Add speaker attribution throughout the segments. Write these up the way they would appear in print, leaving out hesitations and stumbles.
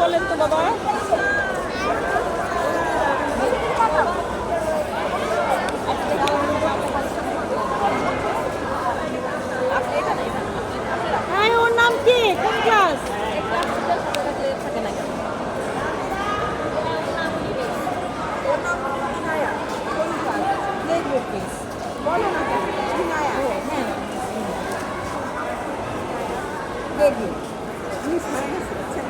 Speaker 1: বলেন তো বাবা।
Speaker 2: হ্যাঁ, ওর নাম কি? কোন ক্লাস?
Speaker 1: থাকে না কেন? বলো না কেন? হ্যাঁ দেখি মিস হয়ে গেছে। আচ্ছা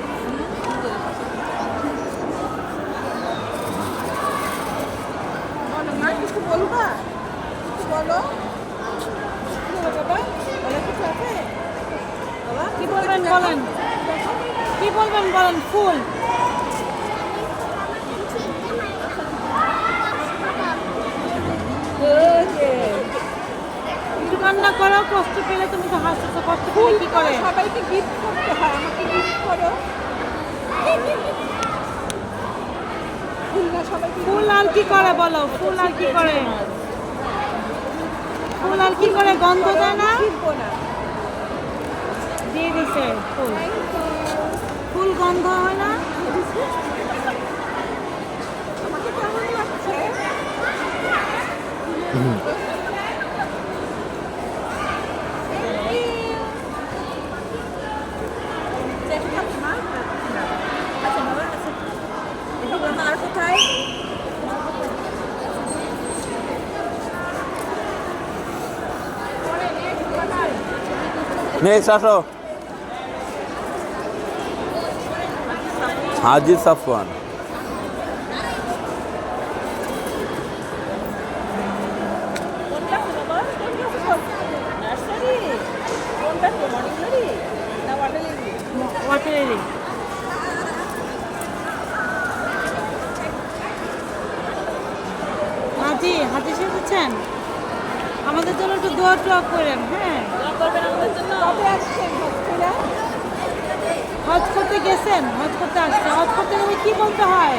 Speaker 1: বলো মা, কিছু বলবা? কিছু বলো। কি হলো বাবা? বলো কিছু আছে বাবা?
Speaker 2: কি বলবেন বলেন? কি বলবেন বলেন? ফুল। একটু কান্না করো, কষ্ট পেলে তুমি তো হাসছো, কষ্ট পেলে কি করে?
Speaker 1: সবাইকে গিফট করতে হয়, আমাকে গিফট করো। ফুল না সবাইকে
Speaker 2: ফুল আর কি করে বলো? ফুল আর কি করে? ফুল আর কি করে? গন্ধ দেয় না?
Speaker 1: কিনবো না।
Speaker 2: দিয়ে দিছে ফুল। ফুল গন্ধ হয় না?
Speaker 1: আমাকে কেমন লাগছে? আর কোথায়?
Speaker 3: নেক্সট আসো। হাজি সাফওয়ান।
Speaker 1: কোন ক্লাসে বাবা? কোন ক্লাসে পড়ছো? নার্সারি? কোনটা তো মর্নিংলারি না ওয়াটারলিলি?
Speaker 2: ওয়াটারেরই। হাজি হাজি এসেছেন, আমাদের জন্য একটু দোয়া টোয়া করেন। হ্যাঁ,
Speaker 1: দোয়া করবেন আমাদের জন্য। কবে আসছেন হসপিটালে?
Speaker 2: হজ করতে গেছেন, হজ করতে আসছে। হজ করতে গেলে কি বলতে হয়?